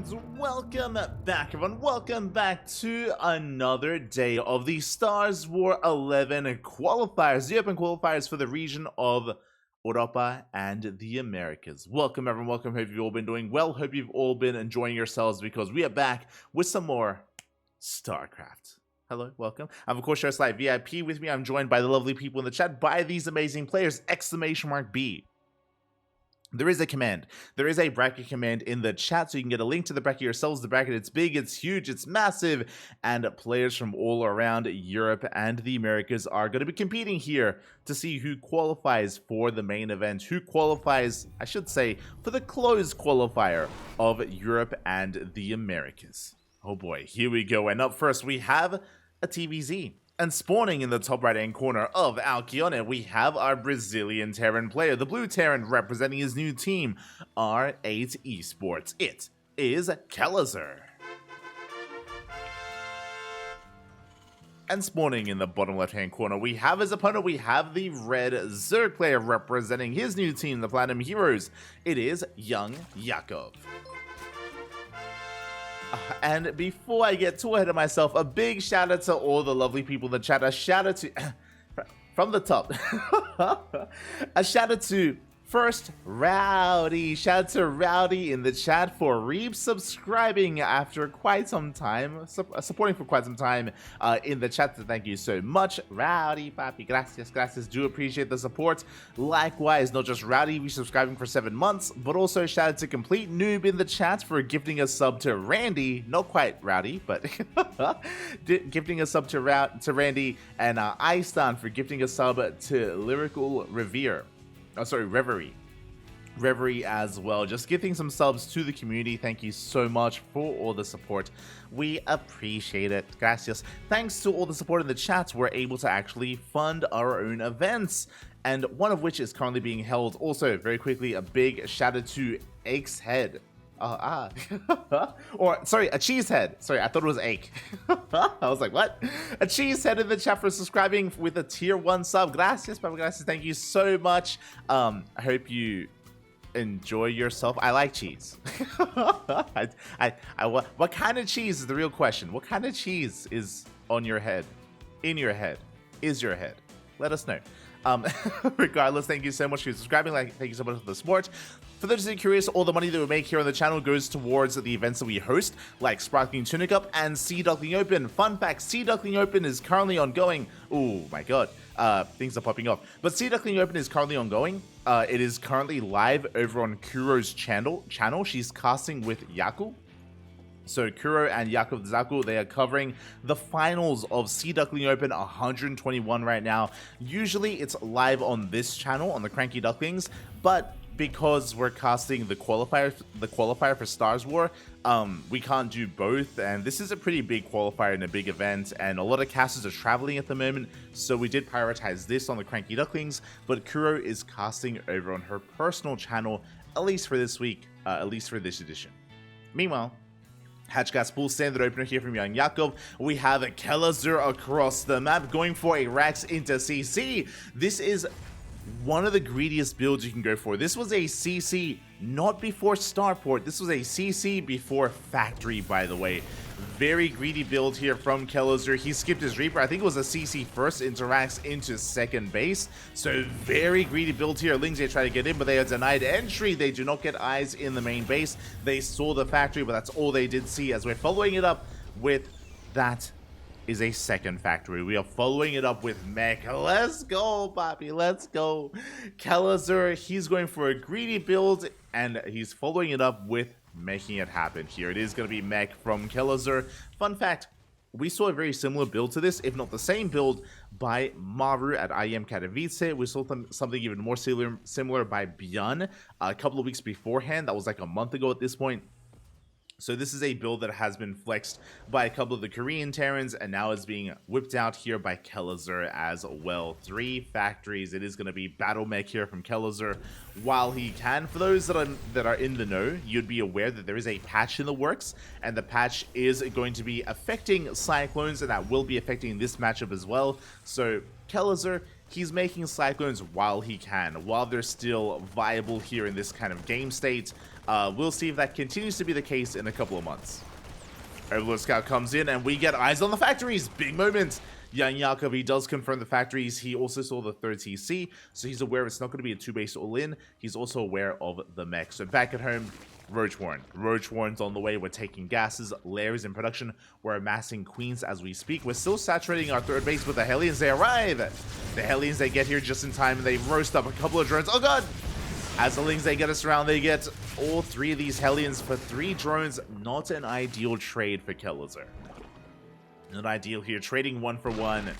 Welcome back, everyone. Welcome back to another day of the StarsWar 11 qualifiers, the open qualifiers for the region of Europa and the Americas. Welcome, everyone. Welcome. Hope you've all been doing well. Hope you've all been enjoying yourselves because we are back with some more StarCraft. Hello, welcome. I'm, of course, your Slide VIP. With me, I'm joined by the lovely people in the chat, by these amazing players, !B. There is a command. There is a bracket command in the chat, so you can get a link to the bracket yourselves. The bracket, it's big, it's huge, it's massive, and players from all around Europe and the Americas are going to be competing here to see who qualifies for the main event, who qualifies, I should say, for the closed qualifier of Europe and the Americas. Oh boy, here we go. And up first, we have a TVZ. And spawning in the top right-hand corner of Alcione, we have our Brazilian Terran player, the blue Terran representing his new team, R8 Esports. It is Kelazhur. And spawning in the bottom left-hand corner, we have his opponent, we have the red Zerg player representing his new team, the Platinum Heroes. It is YoungYakov. And before I get too ahead of myself, a big shout out to all the lovely people in the chat. A shout out to, from the top, a shout out to first Rowdy. Shout out to Rowdy in the chat for re-subscribing after quite some time, supporting for quite some time in the chat. So thank you so much, Rowdy, papi. Gracias, gracias. Do appreciate the support. Likewise, not just Rowdy re-subscribing for 7 months, but also shout out to Complete Noob in the chat for gifting a sub to Randy. Not quite Rowdy, but gifting a sub to Randy, and Istan for gifting a sub to Lyrical Revere. Oh, sorry, Reverie as well. Just giving some subs to the community. Thank you so much for all the support. We appreciate it. Gracias. Thanks to all the support in the chats, we're able to actually fund our own events, and one of which is currently being held. Also, very quickly, a big shout out to Ache's Head. Or sorry, a cheesehead. Sorry, I thought it was Ache. I was like, what? A cheesehead in the chat for subscribing with a tier 1 sub. Gracias, Papa, gracias. Thank you so much. I hope you enjoy yourself. I like cheese. What kind of cheese is the real question? What kind of cheese is on your head? In your head? Is your head? Let us know. Regardless, thank you so much for subscribing. Thank you so much for the support. For those who are curious, all the money that we make here on the channel goes towards the events that we host, like Sparkling Tunic Up and Duckling Open. Fun fact, Duckling Open is currently ongoing. Oh my god, things are popping off. But Duckling Open is currently ongoing. It is currently live over on Kuro's channel. She's casting with Yaku. So Kuro and Yakov Zaku, they are covering the finals of Duckling Open 121 right now. Usually it's live on this channel, on the CranKy Ducklings, but because we're casting the qualifier for StarsWar, we can't do both, and this is a pretty big qualifier and a big event, and a lot of casters are traveling at the moment, so we did prioritize this on the CranKy Ducklings, but Kuro is casting over on her personal channel, at least for this week, at least for this edition. Meanwhile, Hatchgas Pool standard opener here from YoungYakov. We have a Kelazhur across the map going for a Rax into CC. This is one of the greediest builds you can go for. This was a CC not before Starport. This was a CC before Factory, by the way. Very greedy build here from Kelazhur. He skipped his Reaper. I think it was a CC first into Rax into second base. So very greedy build here. Lings, they try to get in, but they are denied entry. They do not get eyes in the main base. They saw the Factory, but that's all they did see, as we're following it up with that is a second Factory. We are following it up with Mech. Let's go, Poppy. Let's go. Kelazhur, he's going for a greedy build, and he's following it up with making it happen here. It is going to be Mech from Kelazhur. Fun fact, we saw a very similar build to this, if not the same build, by Maru at AM Katowice. We saw something even more similar by Björn a couple of weeks beforehand. That was like a month ago at this point. So this is a build that has been flexed by a couple of the Korean Terrans, and now is being whipped out here by Kelazhur as well. 3 factories. It is going to be Battle Mech here from Kelazhur while he can. For those that are in the know, you'd be aware that there is a patch in the works, and the patch is going to be affecting Cyclones, and that will be affecting this matchup as well. So Kelazhur he's making Cyclones while he can, while they're still viable here in this kind of game state. We'll see if that continues to be the case in a couple of months. Overlord Scout comes in and we get eyes on the factories. Big moment. YoungYakov, he does confirm the factories. He also saw the third TC, so he's aware it's not going to be a 2-base all-in. He's also aware of the mech. So back at home, Roach Warren. Roach Warren's on the way. We're taking gases. Lair is in production. We're amassing queens as we speak. We're still saturating our third base with the Hellions. They arrive. The Hellions, they get here just in time, and they roast up a couple of drones. Oh, God! As the Lings, they get us around. They get all 3 of these Hellions for 3 drones. Not an ideal trade for Kelazhur. Not ideal here. Trading 1 for 1.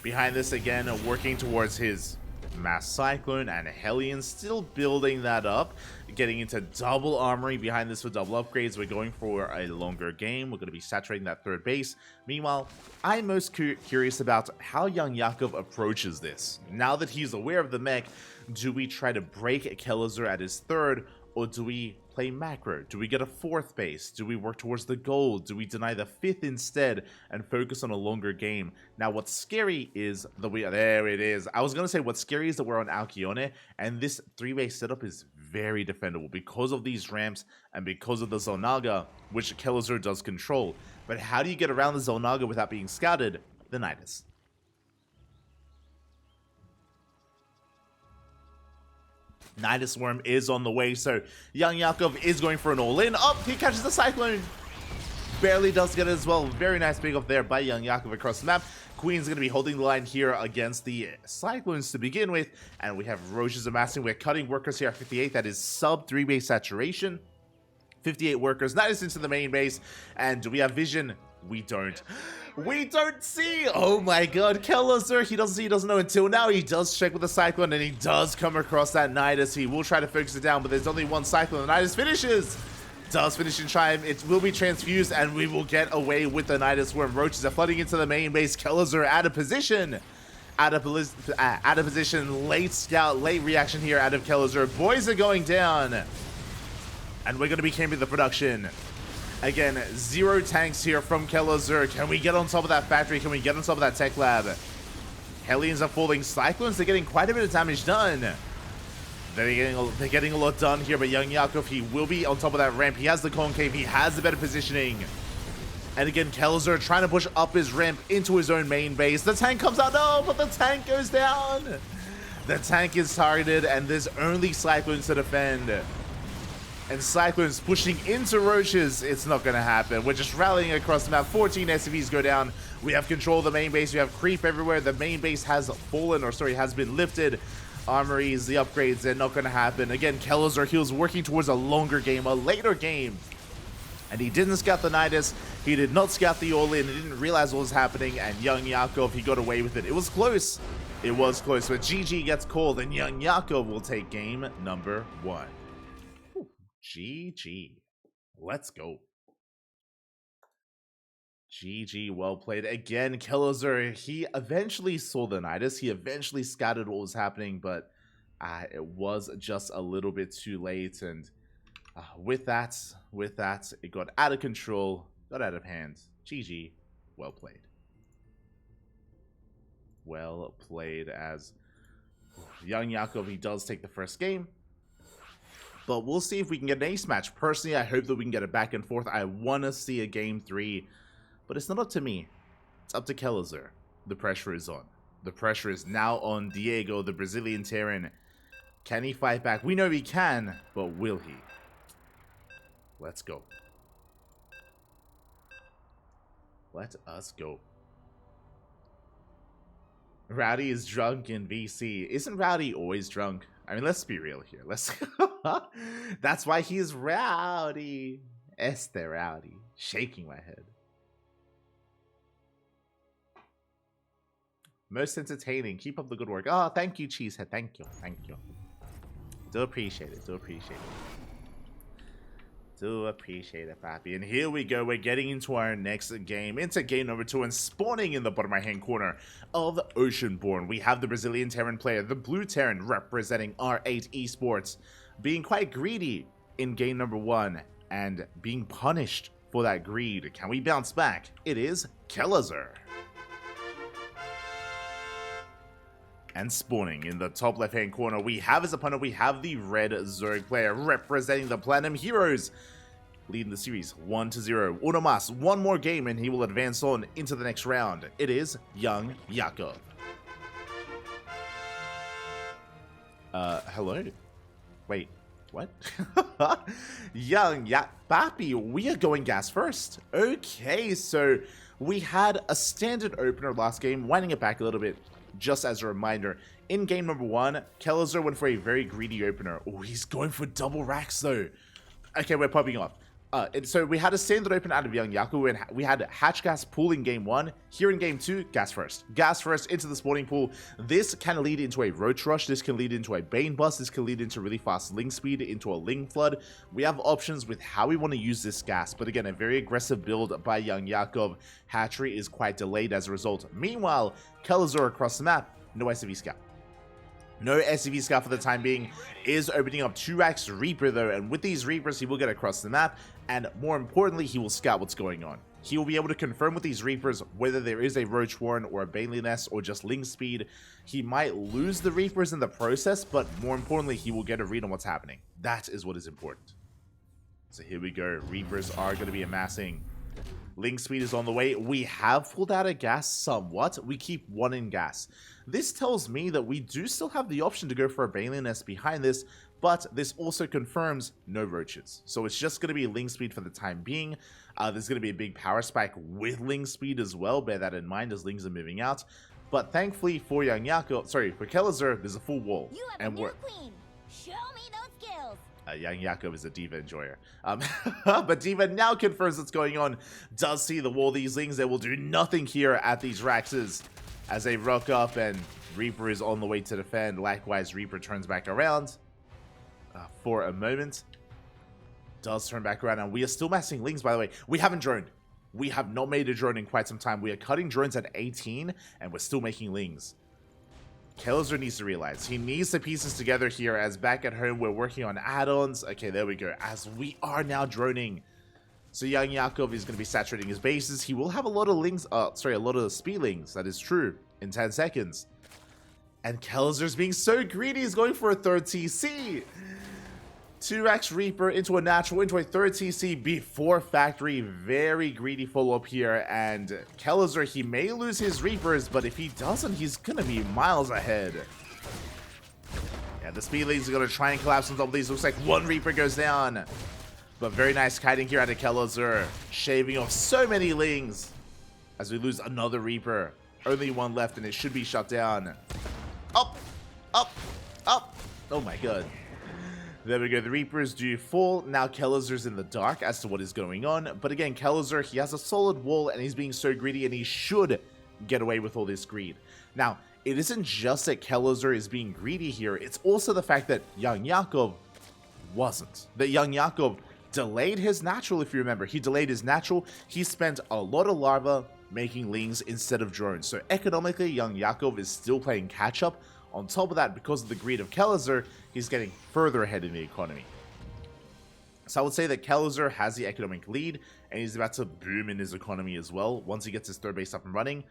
Behind this again, working towards his Mass Cyclone and Hellion, still building that up, getting into double armory behind this for double upgrades. We're going for a longer game. We're going to be saturating that third base. Meanwhile, I'm most curious about how YoungYakov approaches this. Now that he's aware of the mech, do we try to break Kelazhur at his third, or do we play macro? Do we get a 4th base? Do we work towards the goal? Do we deny the 5th instead and focus on a longer game? Now, what's scary is there it is. I was going to say what's scary is that we're on Alcyone, and this 3-base setup is very defendable because of these ramps and because of the Xel'Naga, which Kelazhur does control. But how do you get around the Xel'Naga without being scouted? The Nidus. Nidus Worm is on the way, so YoungYakov is going for an all-in. Up, he catches the Cyclone. Barely does get it as well. Very nice pick up there by YoungYakov across the map. Queen's going to be holding the line here against the Cyclones to begin with, and we have Roaches amassing. We're cutting workers here at 58. That is sub 3-base saturation. 58 workers. Nidus into the main base, and do we have vision? We don't. We don't see. Oh my God, Kelazhur. He doesn't know until now. He does check with the Cyclone, and he does come across that Nidus. He will try to focus it down, but there's only one Cyclone. The Nidus finishes. Does finish in time. It will be transfused, and we will get away with the Nidus Worm. Roaches are flooding into the main base. Kelazhur out of position. Out of position. Late scout, late reaction here out of Kelazhur. Boys are going down. And we're going to be camping the production. Again, 0 tanks here from Kelazhur. Can we get on top of that factory? Can we get on top of that tech lab? Hellions are falling. Cyclones are getting quite a bit of damage done. They're getting a lot done here, but YoungYakov, he will be on top of that ramp. He has the concave. He has the better positioning. And again, Kelazhur trying to push up his ramp into his own main base. The tank comes out. No, but the tank goes down. The tank is targeted, and there's only Cyclones to defend. And Cyclones pushing into Roaches. It's not going to happen. We're just rallying across the map. 14 SCVs go down. We have control of the main base. We have creep everywhere. The main base has fallen, or sorry, has been lifted. Armories, the upgrades, they're not going to happen. Again, Kelazhur, he was working towards a longer game, a later game. And he didn't scout the Nidus. He did not scout the all-in. He didn't realize what was happening. And YoungYakov, he got away with it. It was close. It was close. But GG gets called, and YoungYakov will take game number 1. GG. Let's go. GG, well played. Again, Kelazhur, he eventually saw the Nidus. He eventually scouted what was happening, but it was just a little bit too late. And with that, it got out of control, got out of hand. GG, well played. Well played as YoungYakov, he does take the first game. But we'll see if we can get an ace match. Personally, I hope that we can get it back and forth. I want to see a game 3. But it's not up to me. It's up to Kelazhur. The pressure is on. The pressure is now on Diego, the Brazilian Terran. Can he fight back? We know he can, but will he? Let's go. Let us go. Rowdy is drunk in VC. Isn't Rowdy always drunk? I mean, let's be real here. That's why he's rowdy. Este rowdy. Shaking my head. Most entertaining. Keep up the good work. Oh, thank you, Cheesehead. Thank you. Thank you. Do appreciate it. Do appreciate it. Do appreciate it, Pappy. And here we go. We're getting into our next game. Into game number 2. And spawning in the bottom right-hand corner of Oceanborn, we have the Brazilian Terran player, the Blue Terran, representing R8 Esports, being quite greedy in game number 1 and being punished for that greed. Can we bounce back? It is Kelazhur. And spawning in the top left-hand corner, we have his opponent. We have the red Zerg player representing the Platinum Heroes, leading the series 1-0. Unamas, one more game and he will advance on into the next round. It is YoungYakov. Hello? Wait, what? Papi, we are going gas first. Okay, so we had a standard opener last game, winding it back a little bit. Just as a reminder, in game number 1, Kelazhur went for a very greedy opener. Oh, he's going for double racks though. Okay, we're popping off. And so we had a standard open out of YoungYakov, and we had hatch gas pool in game 1. Here in game 2, gas first. Gas first into the spawning pool. This can lead into a roach rush. This can lead into a bane bust. This can lead into really fast ling speed, into a ling flood. We have options with how we want to use this gas. But again, a very aggressive build by YoungYakov. Hatchery is quite delayed as a result. Meanwhile, Kelazhur across the map, no SCV scout. No SCV scout for the time being, is opening up 2x Reaper though, and with these Reapers he will get across the map, and more importantly he will scout what's going on. He will be able to confirm with these Reapers whether there is a Roach Warren or a Baneley Nest or just Ling Speed. He might lose the Reapers in the process, but more importantly he will get a read on what's happening. That is what is important. So here we go, Reapers are going to be amassing. Ling Speed is on the way. We have pulled out of gas somewhat. We keep 1 in gas. This tells me that we do still have the option to go for a Baneley Nest behind this, but this also confirms no roaches. So it's just going to be Ling Speed for the time being. There's going to be a big power spike with Ling Speed as well. Bear that in mind as Lings are moving out. But thankfully for YoungYakov, for Kelazhur, there's a full wall. You have and a new queen. Show me those skills. YoungYakov is a D.Va enjoyer. But D.Va now confirms what's going on. Does see the wall. These Lings, they will do nothing here at these Raxes as they rock up, and Reaper is on the way to defend. Likewise, Reaper turns back around for a moment. Does turn back around, and we are still massing Lings, by the way. We haven't droned. We have not made a drone in quite some time. We are cutting drones at 18, and we're still making Lings. Kelazhur needs to realize he needs the pieces together here, as back at home we're working on add-ons. Okay, there we go, as we are now droning. So YoungYakov is going to be saturating his bases. He will have a lot of Lings, a lot of Speedlings, that is true, in 10 seconds. And Kelazhur's being so greedy, he's going for a 3rd TC. 2x Reaper into a natural, into a 3rd TC before factory. Very greedy follow-up here, and Kelazhur, he may lose his Reapers, but if he doesn't, he's gonna be miles ahead. Yeah, the Speedlings are gonna try and collapse on top of these. Looks like 1 Reaper goes down, but very nice kiting here out of Kelazhur, shaving off so many Lings as we lose another Reaper. Only 1 left, and it should be shut down. Up, up, up. Oh my god. There we go, the Reapers do fall. Now Kelazhur's in the dark as to what is going on. But again, Kelazhur, he has a solid wall and he's being so greedy, and he should get away with all this greed. Now, it isn't just that Kelazhur is being greedy here, it's also the fact that YoungYakov wasn't. That YoungYakov delayed his natural, if you remember. He delayed his natural. He spent a lot of larva making Lings instead of drones. So economically, YoungYakov is still playing catch up. On top of that, because of the greed of Kelazhur, he's getting further ahead in the economy. So I would say that Kelazhur has the economic lead, and he's about to boom in his economy as well. Once he gets his 3rd base up and running,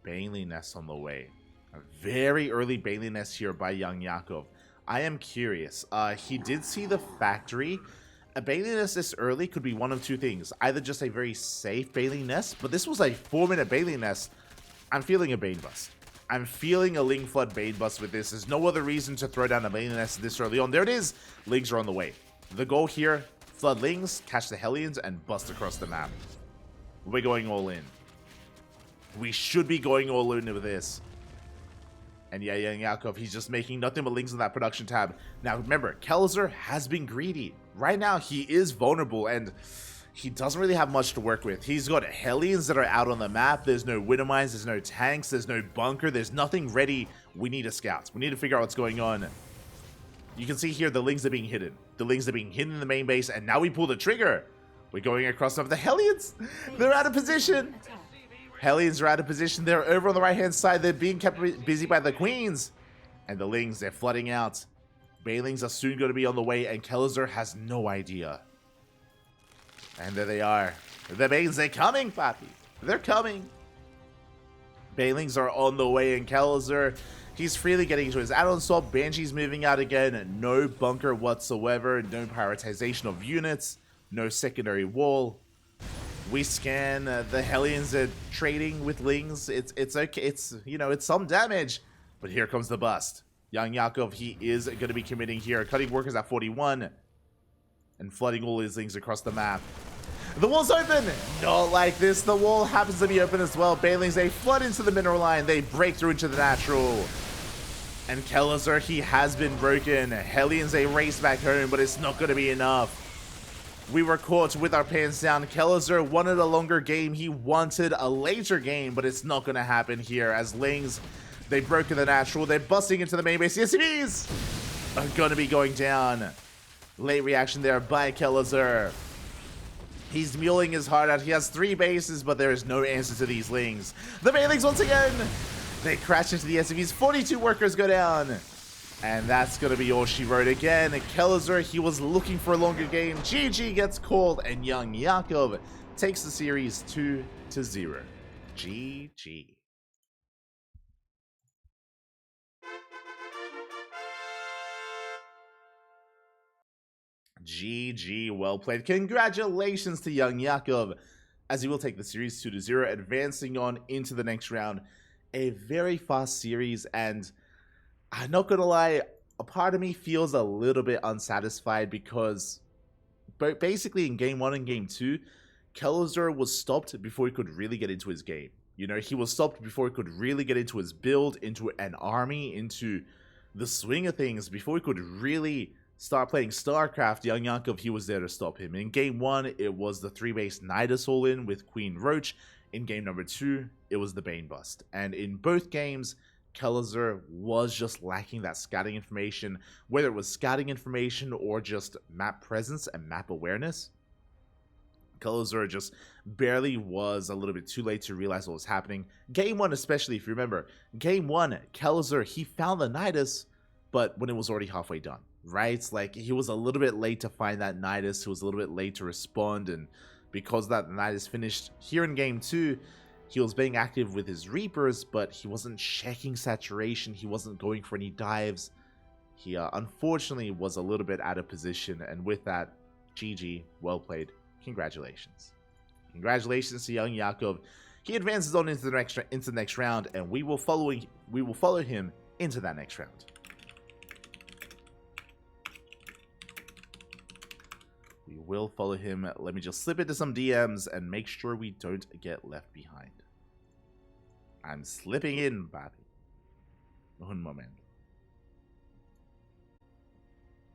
Baneley Nest on the way. A very early Baneley Nest here by YoungYakov. I am curious. He did see the factory. A Baneley Nest this early could be one of 2 things. Either just a very safe Baneley Nest, but this was a 4-minute Baneley Nest. I'm feeling a Bane Bust. I'm feeling a Ling Flood Bane Bust with this. There's no other reason to throw down a Baneley Nest this early on. There it is. Lings are on the way. The goal here, flood Lings, catch the Hellions, and bust across the map. We're going all in. We should be going all in with this. And yeah, YoungYakov, he's just making nothing but Lings on that production tab. Now remember, Kelazhur has been greedy. Right now, he is vulnerable, and he doesn't really have much to work with. He's got Hellions that are out on the map. There's no Winter Mines, there's no tanks, there's no bunker, there's nothing ready. We need a scout. We need to figure out what's going on. You can see here the Lings are being hidden. The Lings are being hidden in the main base, and now we pull the trigger. We're going across over the Hellions. They're out of position. Hellions are out of position. They're over on the right-hand side. They're being kept busy by the Queens. And the Lings, they're flooding out. Banelings are soon going to be on the way, and Kelazhur has no idea. And there they are. The Banes, they're coming, Papi. They're coming. Banelings are on the way, and Kelazhur, He's freely getting into his add-on swap. Banshee's moving out again. No bunker whatsoever. No prioritization of units. No secondary wall. We scan. The Hellions are trading with Lings. It's okay. It's, you know, it's some damage. But here comes the bust. YoungYakov, he is going to be committing here. Cutting workers at 41. And flooding all his Lings across the map. The wall's open! Not like this. The wall happens to be open as well. Banelings, they flood into the mineral line. They break through into the natural. And Kelazhur, he has been broken. Hellions, they race back home, but it's not going to be enough. We were caught with our pants down. Kelazhur wanted a longer game. He wanted a later game, but it's not going to happen here as Lings, they broke in the natural. They're busting into the main base. The SCBs are going to be going down. Late reaction there by Kelazhur. He's muling his heart out. He has 3 bases, but there is no answer to these Lings. The Banelings once again. They crash into the SCVs. 42 workers go down. And that's going to be all she wrote again. Kelazhur, he was looking for a longer game. GG gets called, and YoungYakov takes the series 2-0. GG. GG, well played. Congratulations to YoungYakov, as he will take the series 2-0, advancing on into the next round. A very fast series, and I'm not gonna lie, a part of me feels a little bit unsatisfied because basically in game 1 and game 2, Kelazhur was stopped before he could really get into his game. You know, he was stopped before he could really get into his build, into an army, into the swing of things, before he could really start playing StarCraft. YoungYakov, he was there to stop him. In game 1, it was the 3-base Nidus all-in with Queen Roach. In game number 2, it was the Bane bust. And in both games, Kelazhur was just lacking that scouting information, whether it was scouting information or just map presence and map awareness. Kelazhur just barely was a little bit too late to realize what was happening. Game 1 especially, if you remember, game 1, Kelazhur, he found the Nidus, but when it was already halfway done, right? Like, he was a little bit late to find that Nidus, he was a little bit late to respond, and because that Nidus finished here in game 2, he was being active with his Reapers, but he wasn't checking saturation, he wasn't going for any dives. He unfortunately was a little bit out of position, and with that, GG, well played. Congratulations. Congratulations to YoungYakov. He advances on into the next round, and we will follow him into that next round. We will follow him. Let me just slip into some DMs and make sure we don't get left behind. I'm slipping in, papi. Un momento.